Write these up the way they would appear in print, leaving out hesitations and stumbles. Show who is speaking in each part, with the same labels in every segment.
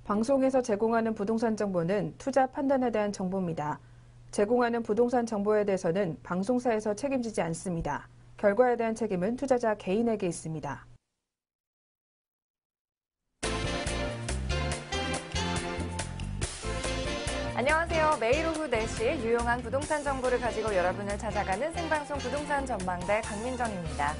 Speaker 1: 방송에서 제공하는 부동산 정보는 투자 판단에 대한 정보입니다. 제공하는 부동산 정보에 대해서는 방송사에서 책임지지 않습니다. 결과에 대한 책임은 투자자 개인에게 있습니다.
Speaker 2: 안녕하세요. 매일 오후 4시 유용한 부동산 정보를 가지고 여러분을 찾아가는 생방송 부동산 전망대 강민정입니다.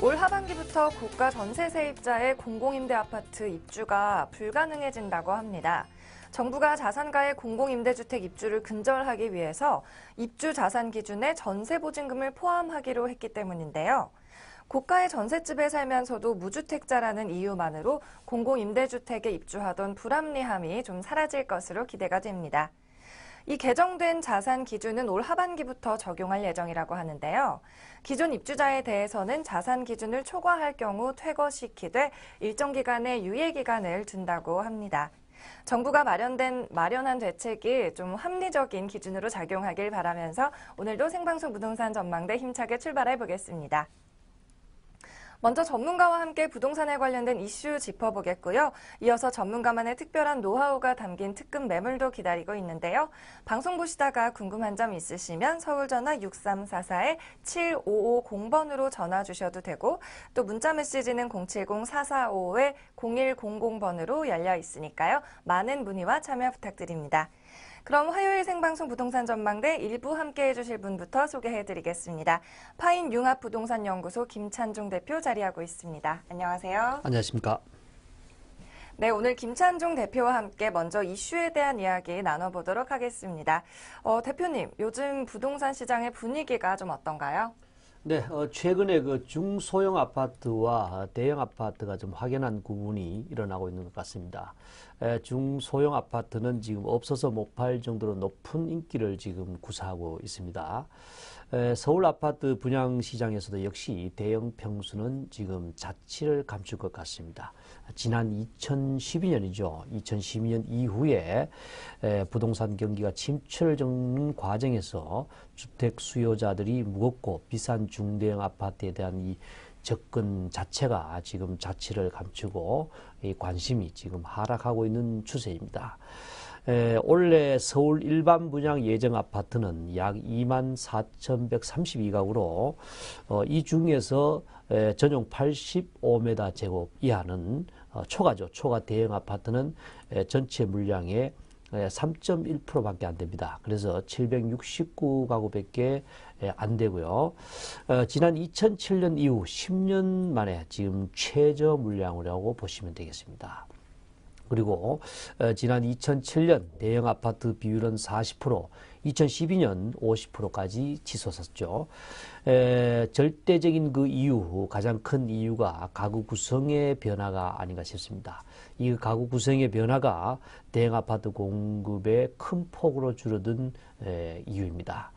Speaker 2: 올 하반기부터 고가 전세 세입자의 공공임대 아파트 입주가 불가능해진다고 합니다. 정부가 자산가의 공공임대주택 입주를 근절하기 위해서 입주 자산 기준에 전세 보증금을 포함하기로 했기 때문인데요. 고가의 전셋집에 살면서도 무주택자라는 이유만으로 공공임대주택에 입주하던 불합리함이 좀 사라질 것으로 기대가 됩니다. 이 개정된 자산 기준은 올 하반기부터 적용할 예정이라고 하는데요. 기존 입주자에 대해서는 자산 기준을 초과할 경우 퇴거시키되 일정 기간의 유예 기간을 둔다고 합니다. 정부가 마련한 대책이 좀 합리적인 기준으로 작용하길 바라면서 오늘도 생방송 부동산 전망대 힘차게 출발해 보겠습니다. 먼저 전문가와 함께 부동산에 관련된 이슈 짚어보겠고요. 이어서 전문가만의 특별한 노하우가 담긴 특급 매물도 기다리고 있는데요. 방송 보시다가 궁금한 점 있으시면 서울전화 6344-7550번으로 전화 주셔도 되고 또 문자 메시지는 070-4455-0100번으로 열려 있으니까요. 많은 문의와 참여 부탁드립니다. 그럼 화요일 생방송 부동산 전망대 일부 함께해 주실 분부터 소개해드리겠습니다. 파인융합부동산연구소 김찬종 대표 자리하고 있습니다. 안녕하세요.
Speaker 3: 안녕하십니까.
Speaker 2: 네, 오늘 김찬종 대표와 함께 먼저 이슈에 대한 이야기 나눠보도록 하겠습니다. 대표님, 요즘 부동산 시장의 분위기가 좀 어떤가요?
Speaker 3: 네, 최근에 그 중소형 아파트와 대형 아파트가 좀 확연한 구분이 일어나고 있는 것 같습니다. 중소형 아파트는 지금 없어서 못 팔 정도로 높은 인기를 지금 구사하고 있습니다. 서울 아파트 분양 시장에서도 역시 대형 평수는 지금 자취를 감출 것 같습니다. 지난 2012년이죠. 2012년 이후에 부동산 경기가 침체를 겪는 과정에서 주택 수요자들이 무겁고 비싼 중대형 아파트에 대한 이 접근 자체가 지금 자취를 감추고 이 관심이 지금 하락하고 있는 추세입니다. 올해 서울 일반 분양 예정 아파트는 약 24,132가구로 이 중에서 전용 85m 제곱 이하는 초가 대형 아파트는 전체 물량의 3.1%밖에 안 됩니다. 그래서 769가구밖에 안 되고요. 지난 2007년 이후 10년 만에 지금 최저 물량이라고 보시면 되겠습니다. 그리고 지난 2007년 대형 아파트 비율은 40%, 2012년 50%까지 치솟았죠. 절대적인 그 이유, 가장 큰 이유가 가구 구성의 변화가 아닌가 싶습니다. 이 가구 구성의 변화가 대형 아파트 공급의 큰 폭으로 줄어든 이유입니다.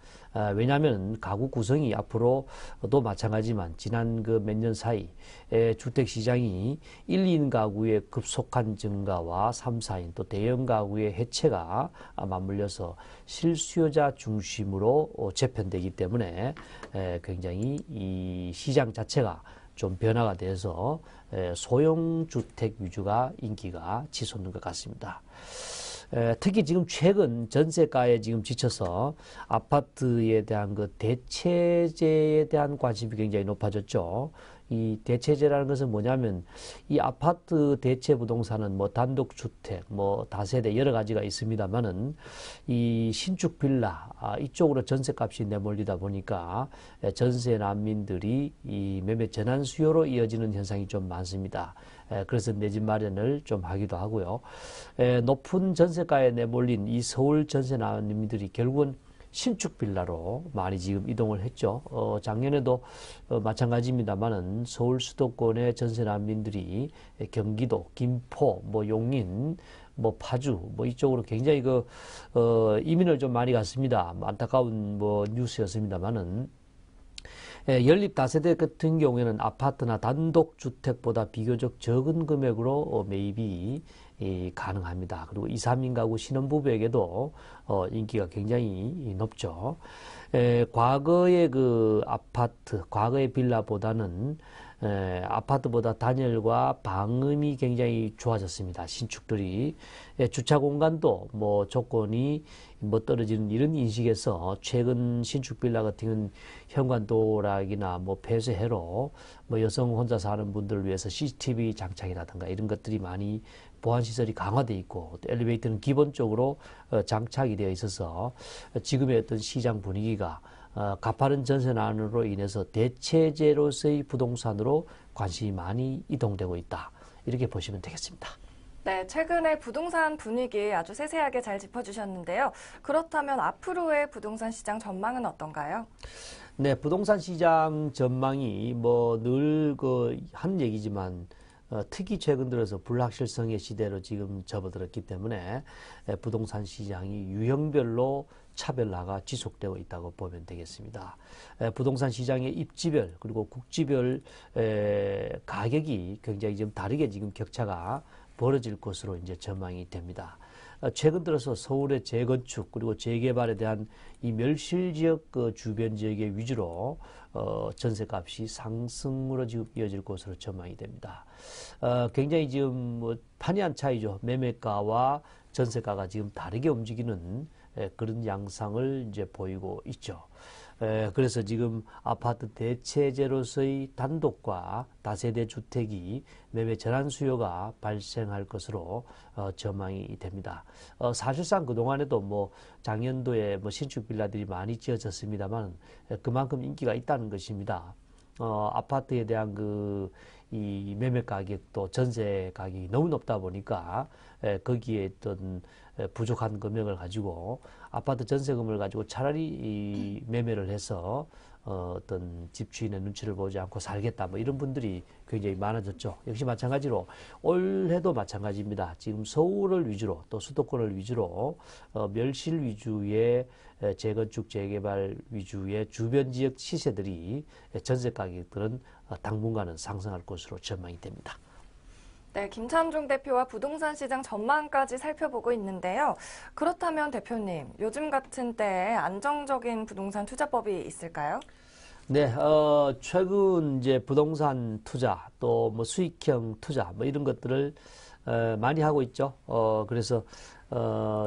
Speaker 3: 왜냐하면 가구 구성이 앞으로도 마찬가지지만 지난 그 몇 년 사이 주택 시장이 1, 2인 가구의 급속한 증가와 3, 4인 또 대형 가구의 해체가 맞물려서 실수요자 중심으로 재편되기 때문에 굉장히 이 시장 자체가 좀 변화가 돼서 소형 주택 위주가 인기가 치솟는 것 같습니다. 특히 지금 최근 전세가에 지금 지쳐서 아파트에 대한 그 대체제에 대한 관심이 굉장히 높아졌죠. 이 대체제라는 것은 뭐냐면 이 아파트 대체 부동산은 뭐 단독주택, 뭐 다세대 여러 가지가 있습니다만은 이 신축 빌라 이쪽으로 전세값이 내몰리다 보니까 전세 난민들이 이 매매 전환 수요로 이어지는 현상이 좀 많습니다. 그래서 내 집 마련을 좀 하기도 하고요. 높은 전세가에 내몰린 이 서울 전세 난민들이 결국은 신축 빌라로 많이 지금 이동을 했죠. 작년에도 마찬가지입니다만은 서울 수도권의 전세 난민들이 경기도, 김포, 뭐 용인, 뭐 파주, 뭐 이쪽으로 굉장히 이민을 좀 많이 갔습니다. 안타까운 뭐 뉴스였습니다만은. 연립 다세대 같은 경우에는 아파트나 단독주택보다 비교적 적은 금액으로 매입이 가능합니다. 그리고 2, 3인 가구 신혼부부에게도 인기가 굉장히 높죠. 과거의 그 아파트, 과거의 빌라보다는 아파트보다 단열과 방음이 굉장히 좋아졌습니다. 신축들이. 주차 공간도 뭐 조건이 뭐 떨어지는 이런 인식에서 최근 신축 빌라 같은 경우는 현관 도락이나 뭐 폐쇄해로 뭐 여성 혼자 사는 분들을 위해서 CCTV 장착이라든가 이런 것들이 많이 보안 시설이 강화되어 있고, 또 엘리베이터는 기본적으로 장착이 되어 있어서 지금의 어떤 시장 분위기가 가파른 전세난으로 인해서 대체제로서의 부동산으로 관심이 많이 이동되고 있다. 이렇게 보시면 되겠습니다.
Speaker 2: 네, 최근에 부동산 분위기 아주 세세하게 잘 짚어주셨는데요. 그렇다면 앞으로의 부동산 시장 전망은 어떤가요?
Speaker 3: 네, 부동산 시장 전망이 뭐 늘 한 얘기지만 특히 최근 들어서 불확실성의 시대로 지금 접어들었기 때문에 부동산 시장이 유형별로 차별화가 지속되고 있다고 보면 되겠습니다. 부동산 시장의 입지별 그리고 국지별 가격이 굉장히 좀 다르게 지금 격차가 벌어질 것으로 이제 전망이 됩니다. 최근 들어서 서울의 재건축 그리고 재개발에 대한 이 멸실 지역 주변 지역의 위주로 전세값이 상승으로 지금 이어질 것으로 전망이 됩니다. 굉장히 지금 뭐 판이한 차이죠. 매매가와 전세가가 지금 다르게 움직이는 그런 양상을 이제 보이고 있죠. 그래서 지금 아파트 대체제로서의 단독과 다세대 주택이 매매 전환 수요가 발생할 것으로 전망이 됩니다. 사실상 그동안에도 뭐 작년도에 뭐 신축 빌라들이 많이 지어졌습니다만 그만큼 인기가 있다는 것입니다. 아파트에 대한 이 매매 가격도 전세 가격이 너무 높다 보니까 거기에 어떤 부족한 금액을 가지고 아파트 전세금을 가지고 차라리 이 매매를 해서 어떤 집주인의 눈치를 보지 않고 살겠다 뭐 이런 분들이 굉장히 많아졌죠. 역시 마찬가지로 올해도 마찬가지입니다. 지금 서울을 위주로 또 수도권을 위주로 멸실 위주의 재건축 재개발 위주의 주변 지역 시세들이 전세 가격들은 당분간은 상승할 것으로 전망이 됩니다.
Speaker 2: 네, 김찬종 대표와 부동산 시장 전망까지 살펴보고 있는데요. 그렇다면 대표님, 요즘 같은 때에 안정적인 부동산 투자법이 있을까요?
Speaker 3: 네, 최근 이제 부동산 투자 또 뭐 수익형 투자 뭐 이런 것들을 많이 하고 있죠. 그래서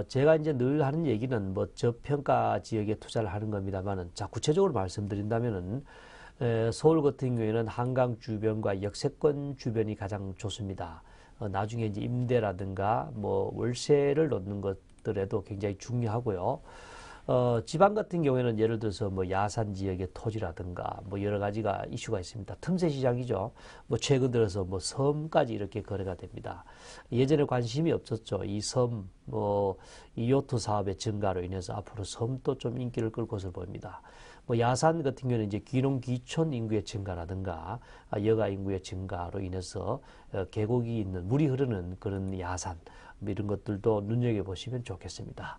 Speaker 3: 제가 이제 늘 하는 얘기는 뭐 저평가 지역에 투자를 하는 겁니다만은, 자, 구체적으로 말씀드린다면은 서울 같은 경우에는 한강 주변과 역세권 주변이 가장 좋습니다. 나중에 이제 임대라든가 뭐 월세를 놓는 것들에도 굉장히 중요하고요. 지방 같은 경우에는 예를 들어서 뭐 야산 지역의 토지라든가 뭐 여러 가지가 이슈가 있습니다. 틈새 시장이죠. 뭐 최근 들어서 뭐 섬까지 이렇게 거래가 됩니다. 예전에 관심이 없었죠. 이 섬, 뭐 이 요트 사업의 증가로 인해서 앞으로 섬도 좀 인기를 끌 것을 보입니다. 뭐 야산 같은 경우는 이제 귀농 귀촌 인구의 증가라든가 여가 인구의 증가로 인해서 계곡이 있는 물이 흐르는 그런 야산 뭐 이런 것들도 눈여겨보시면 좋겠습니다.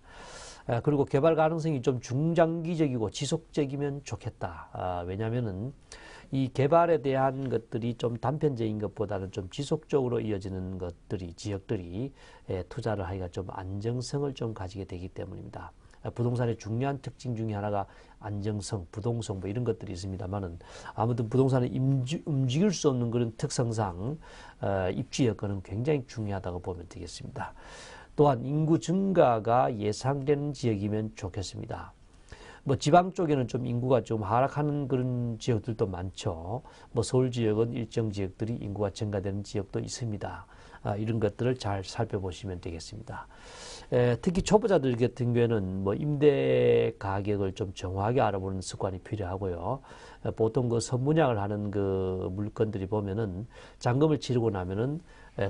Speaker 3: 그리고 개발 가능성이 좀 중장기적이고 지속적이면 좋겠다. 왜냐하면은 이 개발에 대한 것들이 좀 단편적인 것보다는 좀 지속적으로 이어지는 것들이 지역들이 투자를 하기가 좀 안정성을 좀 가지게 되기 때문입니다. 부동산의 중요한 특징 중에 하나가 안정성, 부동성 뭐 이런 것들이 있습니다만은 아무튼 부동산을 움직일 수 없는 그런 특성상 입지 여건은 굉장히 중요하다고 보면 되겠습니다. 또한 인구 증가가 예상되는 지역이면 좋겠습니다. 뭐 지방 쪽에는 좀 인구가 좀 하락하는 그런 지역들도 많죠. 뭐 서울 지역은 일정 지역들이 인구가 증가되는 지역도 있습니다. 이런 것들을 잘 살펴보시면 되겠습니다. 특히 초보자들 같은 경우에는 뭐 임대 가격을 좀 정확하게 알아보는 습관이 필요하고요. 보통 그 선분양을 하는 그 물건들이 보면은 잔금을 치르고 나면은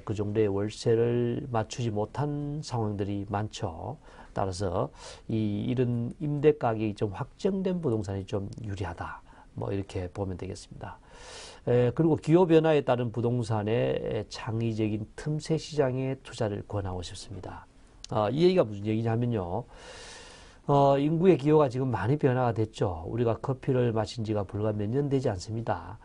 Speaker 3: 그 정도의 월세를 맞추지 못한 상황들이 많죠. 따라서 이런 임대 가격이 좀 확정된 부동산이 좀 유리하다. 뭐 이렇게 보면 되겠습니다. 그리고 기후 변화에 따른 부동산의 창의적인 틈새 시장에 투자를 권하고 싶습니다. 이 얘기가 무슨 얘기냐면요. 인구의 기호가 지금 많이 변화가 됐죠. 우리가 커피를 마신 지가 불과 몇 년 되지 않습니다.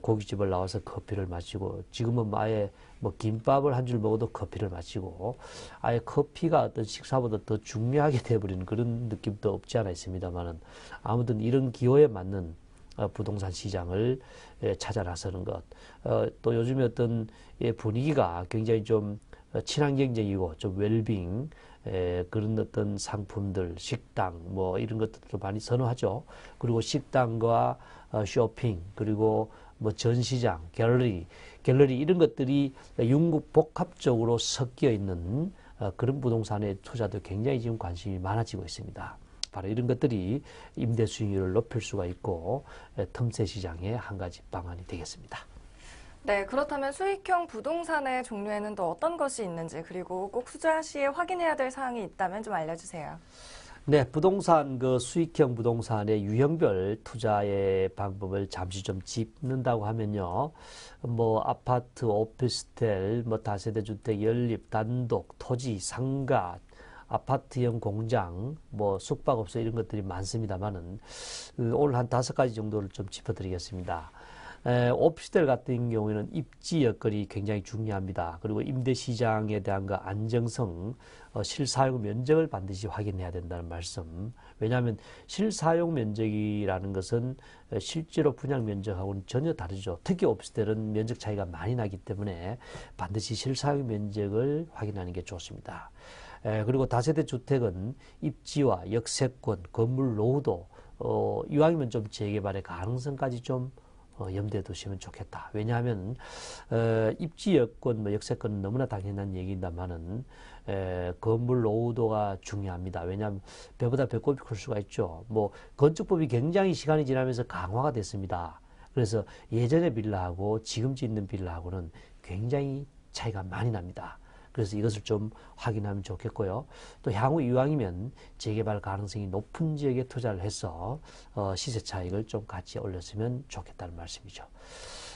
Speaker 3: 고깃집을 나와서 커피를 마시고, 지금은 아예 뭐 김밥을 한 줄 먹어도 커피를 마시고, 아예 커피가 어떤 식사보다 더 중요하게 돼버리는 그런 느낌도 없지 않아 있습니다만은, 아무튼 이런 기호에 맞는 부동산 시장을 찾아 나서는 것. 또 요즘에 어떤 분위기가 굉장히 좀 친환경적이고 좀 웰빙 그런 어떤 상품들, 식당 뭐 이런 것들도 많이 선호하죠. 그리고 식당과 쇼핑 그리고 뭐 전시장, 갤러리 이런 것들이 융복합적으로 섞여 있는 그런 부동산의 투자도 굉장히 지금 관심이 많아지고 있습니다. 바로 이런 것들이 임대 수익률을 높일 수가 있고 틈새 시장의 한 가지 방안이 되겠습니다.
Speaker 2: 네, 그렇다면 수익형 부동산의 종류에는 또 어떤 것이 있는지 그리고 꼭 투자 시에 확인해야 될 사항이 있다면 좀 알려주세요.
Speaker 3: 네, 부동산 수익형 부동산의 유형별 투자의 방법을 잠시 좀 짚는다고 하면요. 뭐 아파트, 오피스텔, 뭐 다세대 주택, 연립, 단독, 토지, 상가, 아파트형 공장, 뭐 숙박업소 이런 것들이 많습니다만은 오늘 한 5가지 정도를 좀 짚어드리겠습니다. 오피스텔 같은 경우에는 입지 여건이 굉장히 중요합니다. 그리고 임대 시장에 대한 그 안정성, 실사용 면적을 반드시 확인해야 된다는 말씀. 왜냐하면 실사용 면적이라는 것은 실제로 분양 면적하고는 전혀 다르죠. 특히 오피스텔은 면적 차이가 많이 나기 때문에 반드시 실사용 면적을 확인하는 게 좋습니다. 그리고 다세대 주택은 입지와 역세권, 건물 노후도 이왕이면 좀 재개발의 가능성까지 좀 염두에 두시면 좋겠다. 왜냐하면 입지 여건, 뭐 역세권은 너무나 당연한 얘기입니다만은 건물 노후도가 중요합니다. 왜냐하면 배보다 배꼽이 클 수가 있죠. 뭐 건축법이 굉장히 시간이 지나면서 강화가 됐습니다. 그래서 예전의 빌라하고 지금 짓는 빌라하고는 굉장히 차이가 많이 납니다. 그래서 이것을 좀 확인하면 좋겠고요. 또 향후 이왕이면 재개발 가능성이 높은 지역에 투자를 해서 시세 차익을 좀 같이 올렸으면 좋겠다는 말씀이죠.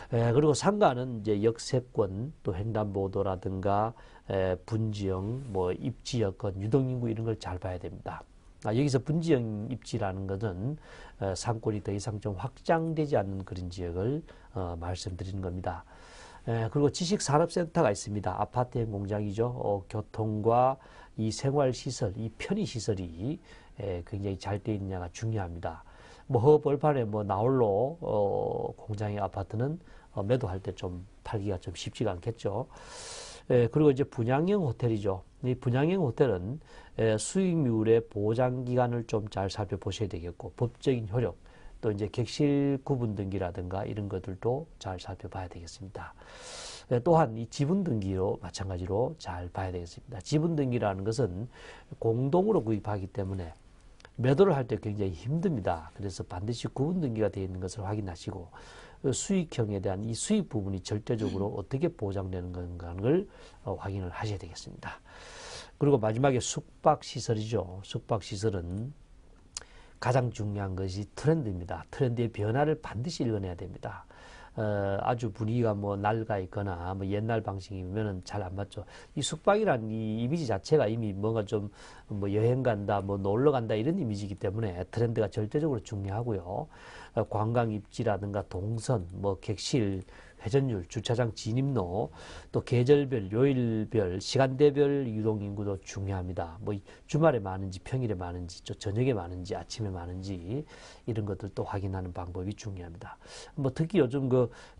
Speaker 3: 그리고 상가는 이제 역세권, 또 횡단보도라든가 분지형, 뭐 입지 여건, 유동인구 이런 걸 잘 봐야 됩니다. 여기서 분지형 입지라는 것은 상권이 더 이상 좀 확장되지 않는 그런 지역을 말씀드리는 겁니다. 그리고 지식산업센터가 있습니다. 아파트형 공장이죠. 교통과 이 생활시설, 이 편의시설이 굉장히 잘 되어 있느냐가 중요합니다. 뭐 허벌판에 뭐 나홀로 공장의 아파트는 매도할 때 좀 팔기가 좀 쉽지가 않겠죠. 그리고 이제 분양형 호텔이죠. 이 분양형 호텔은 수익률의 보장 기간을 좀 잘 살펴보셔야 되겠고, 법적인 효력, 또 이제 객실 구분 등기라든가 이런 것들도 잘 살펴봐야 되겠습니다. 또한 이 지분 등기로 마찬가지로 잘 봐야 되겠습니다. 지분 등기라는 것은 공동으로 구입하기 때문에 매도를 할 때 굉장히 힘듭니다. 그래서 반드시 구분 등기가 되어 있는 것을 확인하시고 수익형에 대한 이 수익 부분이 절대적으로 어떻게 보장되는 건가를 확인을 하셔야 되겠습니다. 그리고 마지막에 숙박시설이죠. 숙박시설은 가장 중요한 것이 트렌드입니다. 트렌드의 변화를 반드시 읽어내야 됩니다. 아주 분위기가 뭐 낡아 있거나 뭐 옛날 방식이면은 잘 안 맞죠. 이 숙박이란 이 이미지 자체가 이미 뭔가 좀 뭐 여행 간다, 뭐 놀러 간다 이런 이미지이기 때문에 트렌드가 절대적으로 중요하고요. 관광 입지라든가 동선, 뭐 객실, 회전율, 주차장 진입로, 또 계절별, 요일별, 시간대별 유동인구도 중요합니다. 뭐 주말에 많은지, 평일에 많은지, 저녁에 많은지, 아침에 많은지 이런 것들도 확인하는 방법이 중요합니다. 뭐 특히 요즘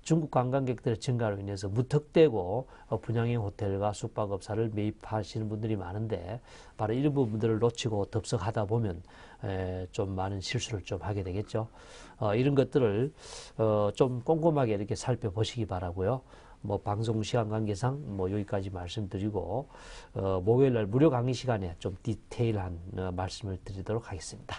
Speaker 3: 중국 관광객들의 증가로 인해서 무턱대고 분양형 호텔과 숙박업사를 매입하시는 분들이 많은데 바로 이런 부분들을 놓치고 덥석하다 보면 좀 많은 실수를 좀 하게 되겠죠. 이런 것들을 좀 꼼꼼하게 이렇게 살펴보시기 바라고요. 뭐 방송 시간 관계상 뭐 여기까지 말씀드리고 목요일날 무료 강의 시간에 좀 디테일한 말씀을 드리도록 하겠습니다.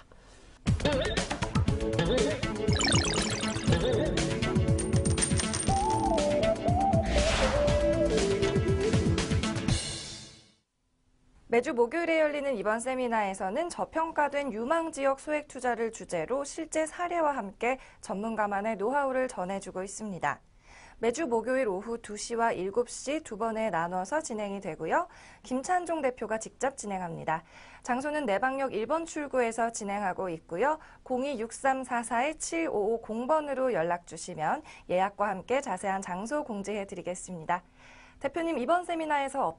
Speaker 2: 매주 목요일에 열리는 이번 세미나에서는 저평가된 유망지역 소액 투자를 주제로 실제 사례와 함께 전문가만의 노하우를 전해주고 있습니다. 매주 목요일 오후 2시와 7시 두 번에 나눠서 진행이 되고요. 김찬종 대표가 직접 진행합니다. 장소는 내방역 1번 출구에서 진행하고 있고요. 02-6344-7550번으로 연락 주시면 예약과 함께 자세한 장소 공지해 드리겠습니다. 대표님, 이번 세미나에서 어떤